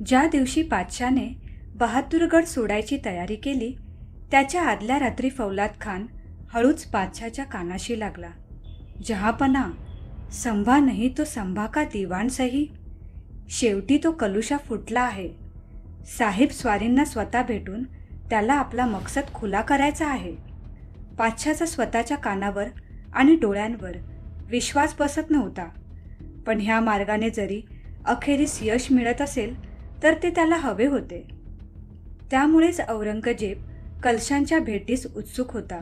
ज्या दिवशी पातशाने बहादूरगड सोडायची तयारी केली त्याच्या आदल्या रात्री फौलाद खान हळूच पातशाच्या कानाशी लागला. जहापना, संभा नाही तो संभा का दिवाण सही. शेवटी तो कलुषा फुटला आहे. साहेब स्वारींना स्वतः भेटून त्याला आपला मकसद खुला करायचा आहे. पातशाचा स्वतःच्या कानावर आणि डोळ्यांवर विश्वास बसत नव्हता. पण ह्या मार्गाने जरी अखेरीस यश मिळत असेल तर ते त्याला हवे होते. त्यामुळेच औरंगजेब कलशांच्या भेटीस उत्सुक होता.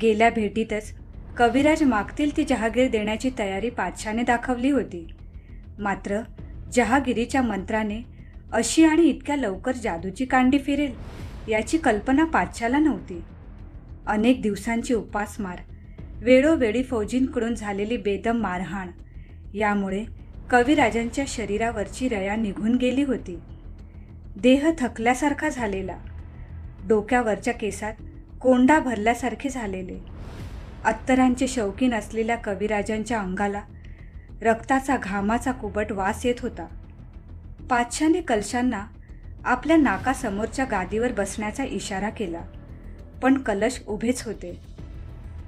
गेल्या भेटीतच कविराज मागतील ती जहागीर देण्याची तयारी पातशाने दाखवली होती. मात्र जहागिरीच्या मंत्राने अशी आणि इतक्या लवकर जादूची कांडी फिरेल याची कल्पना पातशाला नव्हती. अनेक दिवसांची उपासमार, वेळोवेळी फौजींकडून झालेली बेदम मारहाण यामुळे कविराजांच्या शरीरावरची रया निघून गेली होती. देह थकल्यासारखा झालेला, डोक्यावरच्या केसात कोंडा भरल्यासारखे झालेले, अत्तरांचे शौकीन असलेल्या कविराजांच्या अंगाला रक्ताचा घामाचा कुबट वास येत होता. पातशाने कलशांना आपल्या नाकासमोरच्या गादीवर बसण्याचा इशारा केला, पण कलश उभेच होते.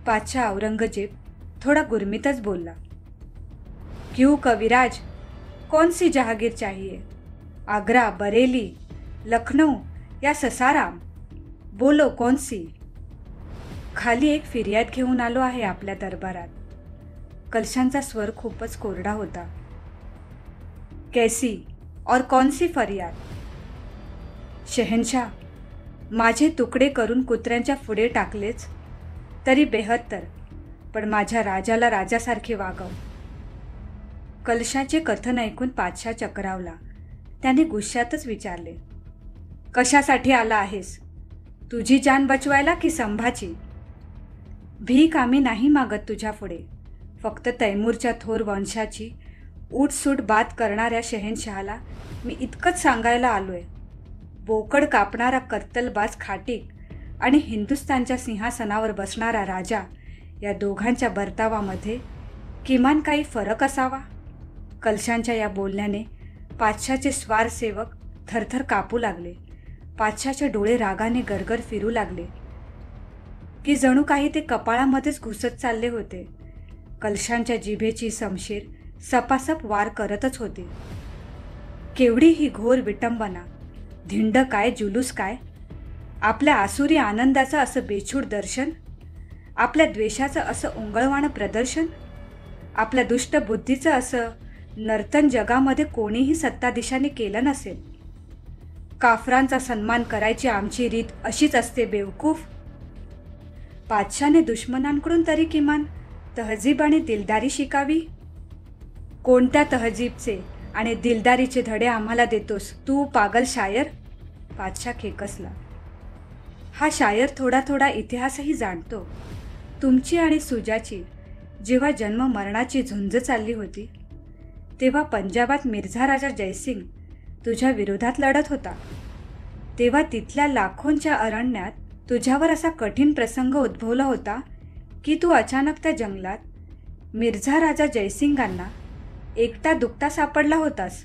पातशा औरंगजेब थोडा गुरमीतच बोलला, क्यों कविराज, कौन सी जहागीर चाहिए? आगरा, बरेली, लखनऊ या ससाराम? बोलो कौन सी? खाली एक फिर्याद घेऊन आलो आहे आपल्या दरबारात. कलशांचा स्वर खूपच कोरडा होता. कैसी और कौन सी फरियाद? शहनशाह, माझे तुकडे करून कुत्र्यांच्या पुढे टाकलेच तरी बेहत्तर, पण माझ्या राजाला राजासारखे वागव. कलशाचे कथन ऐकून पातशा चक्रावला. त्याने गुस्स्यातच विचारले, कशासाठी आला आहेस? तुझी जान बचवायला की संभाची? भीक आम्ही नाही मागत तुझ्या पुढे. फक्त तैमूरच्या थोर वंशाची उठसूट बात करणाऱ्या शहेनशहाला मी इतकंच सांगायला आलोय. बोकड कापणारा कत्तलबाज खाटीक आणि हिंदुस्थानच्या सिंहासनावर बसणारा राजा या दोघांच्या बर्तावामध्ये किमान काही फरक असावा. कलशांच्या या बोलण्याने पातशाचे स्वारसेवक थरथर कापू लागले. पातशाचे डोळे रागाने गरगर फिरू लागले की जणू काही ते कपाळामध्येच घुसत चालले होते. कलशांच्या जिभेची समशीर सपासप वार करतच होती. केवढी ही घोर विटंबना, धिंड काय, जुलूस काय, आपल्या आसुरी आनंदाचं असं बेछूट दर्शन, आपल्या द्वेषाचं असं ओंगळवाणं प्रदर्शन, आपल्या दुष्ट बुद्धीचं असं नर्तन जगामध्ये कोणीही सत्ताधीशाने केलं नसेल. काफरांचा सन्मान करायची आमची रीत अशीच असते बेवकूफ. पातशाने दुश्मनांकडून तरी किमान तहजीब आणि दिलदारी शिकावी. कोणत्या तहजीबचे आणि दिलदारीचे धडे आम्हाला देतोस तू पागल शायर? पातशा खेकसला. हा शायर थोडा थोडा इतिहासही जाणतो. तुमची आणि सुजाची जेव्हा जन्म मरणाची झुंज चालली होती तेव्हा पंजाबात मिर्झा राजा जयसिंग तुझ्या विरोधात लढत होता. तेव्हा तिथल्या लाखोंच्या अरण्यात तुझ्यावर असा कठीण प्रसंग उद्भवला होता की तू अचानक त्या जंगलात मिर्झा राजा जयसिंगांना एकटा दुकटा सापडला होतास.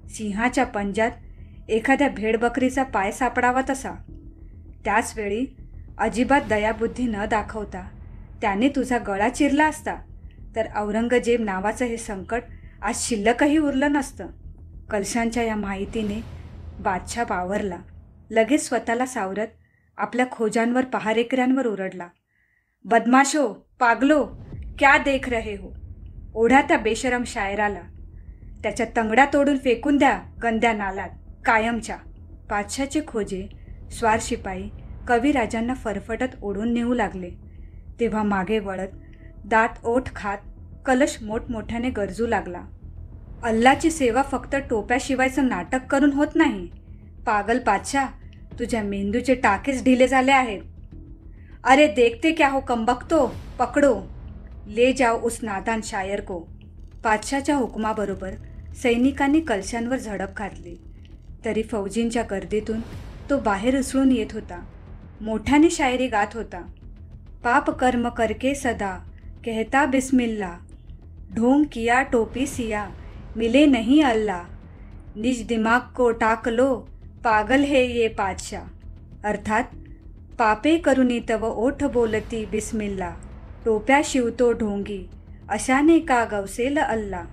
सिंहाच्या पंजात एखाद्या भेडबकरीचा पाय सापडावा तसा. त्याचवेळी अजिबात दयाबुद्धी न दाखवता त्याने तुझा गळा चिरला असता तर औरंगजेब नावाचं हे संकट आज शिल्लकही उरलं नसतं. कलशांच्या या माहितीने बादशाह बावरला. लगेच स्वतःला सावरत आपल्या खोजांवर पहारेकऱ्यांवर ओरडला, बदमाशो, पागलो, क्या देख रहे हो? ओढा त्या बेशरम शायराला. त्याच्या तंगड्या तोडून फेकून द्या गंद्या नालात कायमच्या. पातशाचे खोजे स्वार शिपाई कविराजांना फरफटत ओढून नेऊ लागले. तेव्हा मागे वळत दात ओठ खात कलश मोठमोठ्याने गरजू लागला, अल्लाची सेवा फक्त टोप्या शिवायचं नाटक करून होत नाही. पागल पातशाह, तुझ्या मेंदूचे टाकेच ढिले झाले आहेत. अरे देखते क्या हो कमबख्तो, पकडो, ले जाओ उस नादान शायर को. पातशाच्या हुकमाबरोबर सैनिकांनी कलशांवर झडप घातली. तरी फौजींच्या गर्दीतून तो बाहेर उसळून येत होता. मोठ्याने शायरी गात होता, पाप कर्म करके सदा कहता बिस्मिल्ला, ढोंग किया टोपी सिया मिले नहीं अल्लाह, निज दिमाग को टाक लो, पागल है ये पातशाह. अर्थात पापे करुनी तव ओठ बोलती बिस्मिल्ला, टोप्या शिवतो ढोंगी, अशाने का गवसेल अल्ला.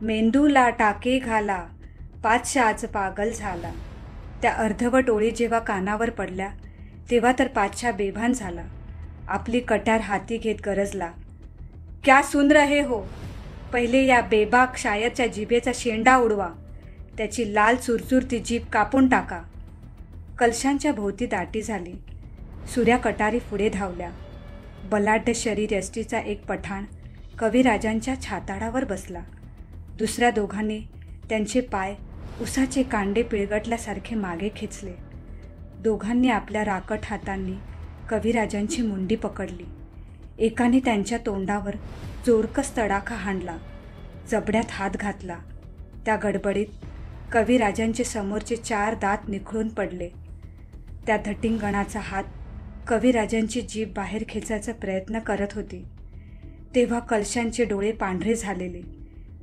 मेंदूला टाके घाला, पातशाच पागल झाला. त्या अर्धवट ओळी जेव्हा कानावर पडल्या तेव्हा तर पातशा बेभान झाला. आपली कट्यार हाती घेत गरजला, क्या सुन रहे हो? पहिले या बेबाक शायरच्या जिभेचा शेंडा उडवा, त्याची लाल चुरचुरती जीभ कापून टाका. कलशांच्या भोवती दाटी झाली. सूर्या कटारी पुढे धावल्या. बलाढ्य शरीर यष्टीचा एक पठाण कविराजांच्या छाताडावर बसला. दुसऱ्या दोघांनी त्यांचे पाय उसाचे कांडे पिळगटल्यासारखे मागे खेचले. दोघांनी आपल्या राकट हातांनी कविराजांची मुंडी पकडली. एकाने त्यांच्या तोंडावर जोरकस तडाखा हाणला, जबड्यात हात घातला. त्या गडबडीत कविराजांचे समोरचे 4 दात निखळून पडले. त्या धटिंगणाचा हात कविराजांची जीभ बाहेर खेचायचा प्रयत्न करत होती. तेव्हा कलशांचे डोळे पांढरे झालेले,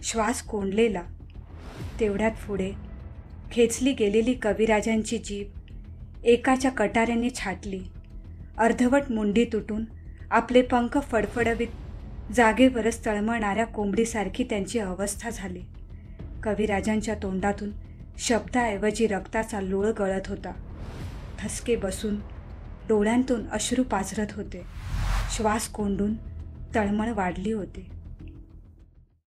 श्वास कोंडलेला. तेवढ्यात पुढे खेचली गेलेली कविराजांची जीभ एकाच्या कटाऱ्याने छाटली. अर्धवट मुंडी तुटून आपले पंख फडफडवीत जागेवरच तळमळणाऱ्या कोंबडीसारखी त्यांची अवस्था झाली. कविराजांच्या तोंडातून शब्दाऐवजी रक्ताचा लोळ गळत होता. ठसके बसून डोळ्यांतून अश्रू पाझरत होते. श्वास कोंडून तळमळ वाढली होती.